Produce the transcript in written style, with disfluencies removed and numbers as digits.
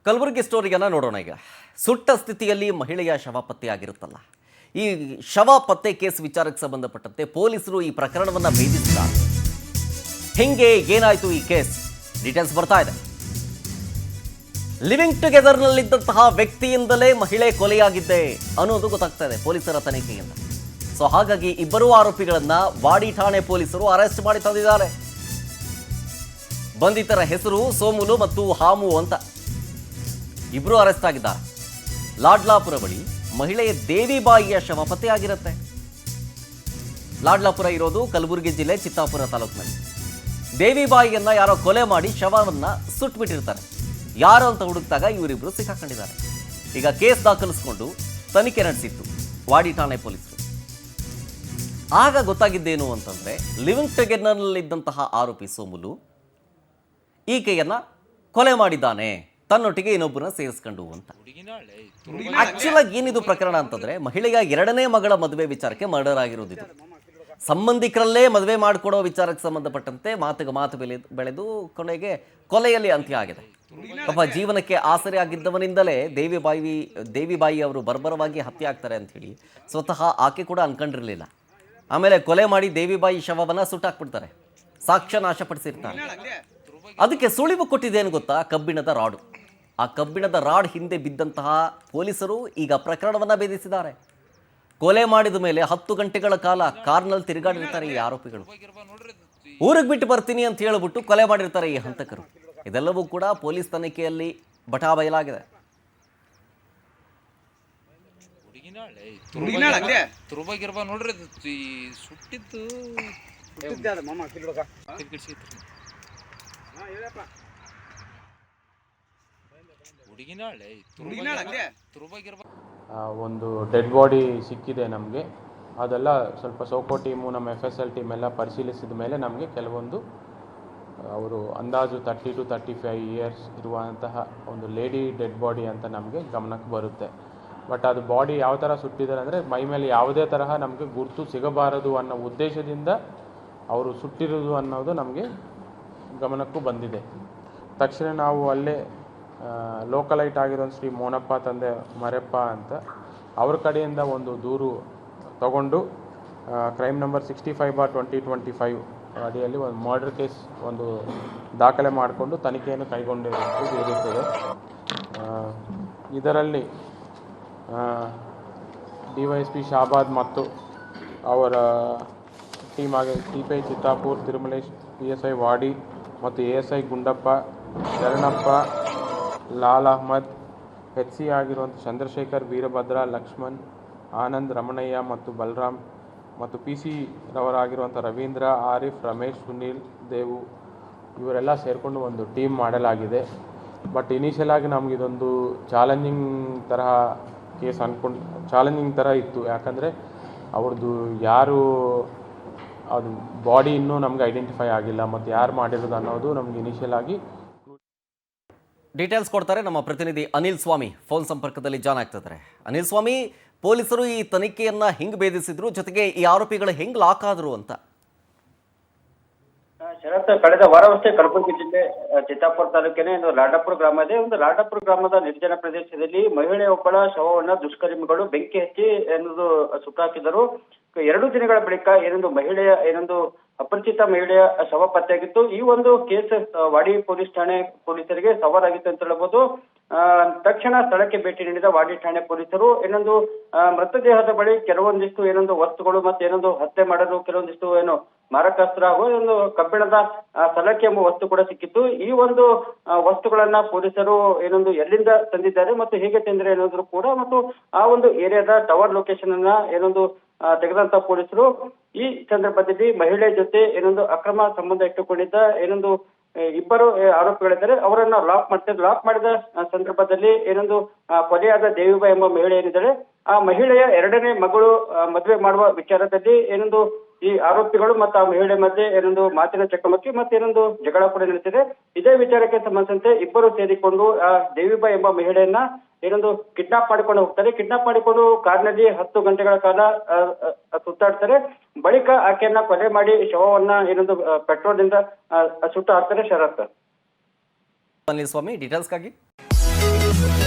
ಕಲಬುರಗಿ ಸ್ಟೋರಿಯನ್ನು ನೋಡೋಣ ಈಗ. ಸುಟ್ಟ ಸ್ಥಿತಿಯಲ್ಲಿ ಮಹಿಳೆಯ ಶವ ಪತ್ತೆಯಾಗಿರುತ್ತಲ್ಲ, ಈ ಶವ ಪತ್ತೆ ಕೇಸ್ ವಿಚಾರಕ್ಕೆ ಸಂಬಂಧಪಟ್ಟಂತೆ ಪೊಲೀಸರು ಈ ಪ್ರಕರಣವನ್ನು ಭೇದಿಸಿದ್ದಾರೆ. ಹೆಂಗೆ ಏನಾಯಿತು ಈ ಕೇಸ್ ಡೀಟೇಲ್ಸ್ ಬರ್ತಾ ಇದೆ. ಲಿವಿಂಗ್ ಟುಗೆದರ್ನಲ್ಲಿದ್ದಂತಹ ವ್ಯಕ್ತಿಯಿಂದಲೇ ಮಹಿಳೆ ಕೊಲೆಯಾಗಿದ್ದೆ ಅನ್ನೋದು ಗೊತ್ತಾಗ್ತಾ ಇದೆ ಪೊಲೀಸರ ತನಿಖೆಯಿಂದ. ಸೊ ಹಾಗಾಗಿ ಇಬ್ಬರೂ ಆರೋಪಿಗಳನ್ನ ವಾಡಿ ಠಾಣೆ ಪೊಲೀಸರು ಅರೆಸ್ಟ್ ಮಾಡಿ ತಂದಿದ್ದಾರೆ. ಬಂಧಿತರ ಹೆಸರು ಸೋಮುಲು ಮತ್ತು ಹಾಮು ಅಂತ. ಇಬ್ಬರು ಅರೆಸ್ಟ್ ಆಗಿದ್ದಾರೆ. ಲಾಡ್ಲಾಪುರ ಬಳಿ ಮಹಿಳೆಯ ದೇವಿಬಾಯಿಯ ಶವ ಪತ್ತೆಯಾಗಿರುತ್ತೆ. ಲಾಡ್ಲಾಪುರ ಇರೋದು ಕಲಬುರಗಿ ಜಿಲ್ಲೆ ಚಿತ್ತಾಪುರ ತಾಲೂಕಿನಲ್ಲಿ. ದೇವಿಬಾಯಿಯನ್ನ ಯಾರೋ ಕೊಲೆ ಮಾಡಿ ಶವವನ್ನ ಸುಟ್ಬಿಟ್ಟಿರ್ತಾರೆ. ಯಾರು ಅಂತ ಹುಡುಕ್ತಾಗ ಇವರಿಬ್ರು ಸಿಕ್ಕಾಕೊಂಡಿದ್ದಾರೆ. ಈಗ ಕೇಸ್ ದಾಖಲಿಸಿಕೊಂಡು ತನಿಖೆ ನಡೆಸಿತ್ತು ವಾಡಿ ಠಾಣೆ ಪೊಲೀಸರು. ಆಗ ಗೊತ್ತಾಗಿದ್ದೇನು ಅಂತಂದ್ರೆ, ಲಿವಿಂಗ್ ಟುಗೆದರ್ನಲ್ಲಿದ್ದಂತಹ ಆರೋಪಿ ಸೋಮುಲು ಈಕೆಯನ್ನ ಕೊಲೆ ಮಾಡಿದ್ದಾನೆ, ತನ್ನೊಟ್ಟಿಗೆ ಇನ್ನೊಬ್ಬರನ್ನ ಸೇರಿಸ್ಕೊಂಡು ಅಂತ. ಆಕ್ಚುಲ್ ಆಗಿ ಏನಿದು ಪ್ರಕರಣ ಅಂತಂದ್ರೆ, ಮಹಿಳೆಯ ಎರಡನೇ ಮಗಳ ಮದುವೆ ವಿಚಾರಕ್ಕೆ ಮರ್ಡರ್ ಆಗಿರೋದಿದು. ಸಂಬಂಧಿಕರಲ್ಲೇ ಮದುವೆ ಮಾಡಿಕೊಡೋ ವಿಚಾರಕ್ಕೆ ಸಂಬಂಧಪಟ್ಟಂತೆ ಮಾತು ಬೆಳೆದು ಕೊನೆಗೆ ಕೊಲೆಯಲ್ಲಿ ಅಂತ್ಯ ಆಗಿದೆ. ಪಾಪ ಜೀವನಕ್ಕೆ ಆಸರೆ ಆಗಿದ್ದವನಿಂದಲೇ ದೇವಿಬಾಯಿ ಅವರು ಬರ್ಬರವಾಗಿ ಹತ್ಯೆ ಆಗ್ತಾರೆ ಅಂತ ಹೇಳಿ ಸ್ವತಃ ಆಕೆ ಕೂಡ ಅನ್ಕೊಂಡಿರಲಿಲ್ಲ. ಆಮೇಲೆ ಕೊಲೆ ಮಾಡಿ ದೇವಿಬಾಯಿ ಶವವನ್ನ ಸುಟ್ಟಾಕ್ಬಿಡ್ತಾರೆ, ಸಾಕ್ಷ್ಯ ನಾಶಪಡಿಸಿರ್ತಾರೆ. ಅದಕ್ಕೆ ಸುಳಿವು ಕೊಟ್ಟಿದ್ದೇನು ಗೊತ್ತಾ? ಕಬ್ಬಿಣದ ರಾಡು. ಆ ಕಬ್ಬಿಣದ ರಾಡ್ ಹಿಂದೆ ಬಿದ್ದಂತಹ ಪೊಲೀಸರು ಈಗ ಪ್ರಕರಣವನ್ನ ಭೇದಿಸಿದ್ದಾರೆ. ಕೊಲೆ ಮಾಡಿದ ಮೇಲೆ 10 ಗಂಟೆಗಳ ಕಾಲ ಕಾರ್ನಲ್ಲಿ ತಿರುಗಾಡಿರ್ತಾರೆ ಈ ಆರೋಪಿಗಳು. ಊರಿಗೆ ಬಿಟ್ಟು ಬರ್ತೀನಿ ಅಂತ ಹೇಳಿಬಿಟ್ಟು ಕೊಲೆ ಮಾಡಿರ್ತಾರೆ ಈ ಹಂತಕರು. ಇದೆಲ್ಲವೂ ಕೂಡ ಪೊಲೀಸ್ ತನಿಖೆಯಲ್ಲಿ ಬಟಾ ಬಯಲಾಗಿದೆ. ಒಂದು ಡೆಡ್ ಬಾಡಿ ಸಿಕ್ಕಿದೆ ನಮಗೆ. ಅದೆಲ್ಲ ಸ್ವಲ್ಪ ಸೋಕೋ ಟೀಮು, ನಮ್ಮ FSL ಟೀಮ್ ಎಲ್ಲ ಪರಿಶೀಲಿಸಿದ ಮೇಲೆ ನಮಗೆ ಕೆಲವೊಂದು ಅವರು ಅಂದಾಜು 30 to 35 ಇಯರ್ಸ್ ಇರುವಂತಹ ಒಂದು ಲೇಡಿ ಡೆಡ್ ಬಾಡಿ ಅಂತ ನಮಗೆ ಗಮನಕ್ಕೆ ಬರುತ್ತೆ. ಬಟ್ ಅದು ಬಾಡಿ ಯಾವ ಥರ ಸುಟ್ಟಿದ್ದಾರೆ ಅಂದರೆ, ಮೈ ಮೇಲೆ ಯಾವುದೇ ತರಹ ನಮಗೆ ಗುರುತು ಸಿಗಬಾರದು ಅನ್ನೋ ಉದ್ದೇಶದಿಂದ ಅವರು ಸುಟ್ಟಿರೋದು ಅನ್ನೋದು ನಮಗೆ ಗಮನಕ್ಕೂ ಬಂದಿದೆ. ತಕ್ಷಣ ನಾವು ಅಲ್ಲೇ ಲೋಕಲೈಟ್ ಆಗಿರೋ ಶ್ರೀ ಮೋನಪ್ಪ ತಂದೆ ಮರೆಪ್ಪ ಅಂತ ಅವ್ರ ಕಡೆಯಿಂದ ಒಂದು ದೂರು ತಗೊಂಡು ಕ್ರೈಮ್ ನಂಬರ್ 65/2025 ಅಡಿಯಲ್ಲಿ ಒಂದು ಮರ್ಡರ್ ಕೇಸ್ ಒಂದು ದಾಖಲೆ ಮಾಡಿಕೊಂಡು ತನಿಖೆಯನ್ನು ಕೈಗೊಂಡಿರುತ್ತದೆ. ಇದರಲ್ಲಿ DYSP ಶಾಬಾದ್ ಮತ್ತು ಅವರ ಟೀಮ್ ಆಗಿ TPI ಚಿತ್ತಾಪುರ್, ತಿರುಮಲೇಶ್, PSI ವಾಡಿ ಮತ್ತು ASI ಗುಂಡಪ್ಪ, ಶರಣಪ್ಪ, ಲಾಲ್ ಅಹ್ಮದ್, HC ಆಗಿರುವಂಥ ಚಂದ್ರಶೇಖರ್, ವೀರಭದ್ರ, ಲಕ್ಷ್ಮಣ್, ಆನಂದ್, ರಮಣಯ್ಯ ಮತ್ತು ಬಲರಾಮ್ ಮತ್ತು PC ರವರಾಗಿರುವಂಥ ರವೀಂದ್ರ, ಆರಿಫ್, ರಮೇಶ್, ಸುನೀಲ್, ದೇವು ಇವರೆಲ್ಲ ಸೇರಿಕೊಂಡು ಒಂದು ಟೀಮ್ ಮಾಡಲಾಗಿದೆ. ಬಟ್ ಇನಿಷಿಯಲ್ ಆಗಿ ನಮಗಿದೊಂದು ಚಾಲೆಂಜಿಂಗ್ ತರಹ ಕೇಸ್ ಚಾಲೆಂಜಿಂಗ್ ಥರ ಇತ್ತು. ಯಾಕಂದರೆ ಅವ್ರದ್ದು ಯಾರು ಅದು ಬಾಡಿ ಇನ್ನೂ ನಮಗೆ ಐಡೆಂಟಿಫೈ ಆಗಿಲ್ಲ ಮತ್ತು ಯಾರು ಮಾಡಿರೋದು ಅನ್ನೋದು ನಮ್ಗೆ ಇನಿಷಿಯಲ್ ಆಗಿ ಡೀಟೇಲ್ಸ್ ಕೊಡ್ತಾರೆ ನಮ್ಮ ಪ್ರತಿನಿಧಿ ಅನಿಲ್ ಸ್ವಾಮಿ. ಫೋನ್ ಸಂಪರ್ಕದಲ್ಲಿ ಜಾಯ್ನ್ ಆಗ್ತಿದ್ದಾರೆ. ಅನಿಲ್ ಸ್ವಾಮಿ, ಪೊಲೀಸರು ಈ ತನಿಖೆಯನ್ನ ಹೆಂಗ್ ಭೇದಿಸಿದ್ರು, ಜೊತೆಗೆ ಈ ಆರೋಪಿಗಳು ಹೆಂಗ್ ಲಾಕ್ ಆದ್ರು ಅಂತ? ಶರತ್, ಕಳೆದ ವಾರವಷ್ಟೇ ಕಲಬುರಗಿ ಜಿಲ್ಲೆ ಚಿತ್ತಾಪುರ ತಾಲೂಕಿನ ಒಂದು ಲಾಡಾಪುರ ಗ್ರಾಮ ಇದೆ. ಒಂದು ಲಾಡಾಪುರ ಗ್ರಾಮದ ನಿರ್ಜನ ಪ್ರದೇಶದಲ್ಲಿ ಮಹಿಳೆಯೊಬ್ಬಳ ಶವವನ್ನ ದುಷ್ಕರ್ಮಿಗಳು ಬೆಂಕಿ ಹಚ್ಚಿ ಏನೊಂದು ಸುಟ್ಟಾಕಿದರು. 2 ದಿನಗಳ ಬಳಿಕ ಮಹಿಳೆಯ ಅಪರಿಚಿತ ಮಹಿಳೆಯ ಶವ ಪತ್ತೆಯಾಗಿತ್ತು. ಈ ಒಂದು ಕೇಸ್ ವಾಡಿ ಪೊಲೀಸ್ ಠಾಣೆ ಪೊಲೀಸರಿಗೆ ಸವಾಲಾಗಿತ್ತು ಅಂತ ಹೇಳ್ಬೋದು. ತಕ್ಷಣ ಸ್ಥಳಕ್ಕೆ ಭೇಟಿ ನೀಡಿದ ವಾಡಿ ಠಾಣೆ ಪೊಲೀಸರು ಮೃತದೇಹದ ಬಳಿ ಕೆಲವೊಂದಿಷ್ಟು ವಸ್ತುಗಳು ಮತ್ತೆ ಹತ್ಯೆ ಮಾಡಲು ಕೆಲವೊಂದಿಷ್ಟು ಮಾರಕಾಸ್ತ್ರ ಹಾಗೂ ಕಬ್ಬಿಣದ ಸಲಕೆ ಎಂಬ ವಸ್ತು ಕೂಡ ಸಿಕ್ಕಿತ್ತು. ಈ ಒಂದು ವಸ್ತುಗಳನ್ನ ಪೊಲೀಸರು ಎಲ್ಲಿಂದ ತಂದಿದ್ದಾರೆ ಮತ್ತು ಹೇಗೆ ತಂದ್ರೆ ಏನಾದ್ರು ಕೂಡ ಮತ್ತು ಆ ಒಂದು ಏರಿಯಾದ ಟವರ್ ಲೊಕೇಶನ್ ಅನ್ನ ತೆಗೆದಂತ ಪೊಲೀಸರು ಈ ಸಂದರ್ಭದಲ್ಲಿ ಮಹಿಳೆ ಜೊತೆ ಅಕ್ರಮ ಸಂಬಂಧ ಇಟ್ಟುಕೊಂಡಿದ್ದ ಇಬ್ಬರು ಆರೋಪಿಗಳಿದ್ದಾರೆ. ಅವರನ್ನ ಲಾಕ್ ಮಾಡಿದ ಸಂದರ್ಭದಲ್ಲಿ ಕೊಲೆಯಾದ ದೇವಿಬಾಯಿ ಎಂಬ ಮಹಿಳೆ ಏನಿದ್ದಾರೆ, ಆ ಮಹಿಳೆಯ ಎರಡನೇ ಮಗಳು ಮದುವೆ ಮಾಡುವ ವಿಚಾರದಲ್ಲಿ ಈ ಆರೋಪಿಗಳು ಮತ್ತು ಆ ಮಹಿಳೆ ಮಧ್ಯೆ ಮಾತಿನ ಚಕಮಕಿ ಮತ್ತೆ ಜಗಳ ಕೂಡ ನಡೆಸಿದೆ. ಇದೇ ವಿಚಾರಕ್ಕೆ ಸಂಬಂಧಿಸಿದಂತೆ ಇಬ್ಬರು ಸೇರಿಕೊಂಡು ಆ ದೇವಿಬಾಯಿ ಎಂಬ ಮಹಿಳೆಯನ್ನ ಕಿಡ್ನಾಪ್ ಮಾಡಿಕೊಂಡು ಹೋಗ್ತಾರೆ. ಕಿಡ್ನಾಪ್ ಮಾಡಿಕೊಂಡು ಕಾರ್ನಲ್ಲಿ 10 ಗಂಟೆಗಳ ಕಾಲ ಸುತ್ತಾಡ್ತಾರೆ. ಬಳಿಕ ಆಕೆಯನ್ನ ಕೊಲೆ ಮಾಡಿ ಶವವನ್ನ ಪೆಟ್ರೋಲ್ ಇಂದ ಸುಟ್ಟು ಹಾಕ್ತಾರೆ. ಶರತ್, ಅನಿಲ್ ಸ್ವಾಮಿ, ಡೀಟೇಲ್ಸ್ಗಾಗಿ ನ್ಯೂಸ್.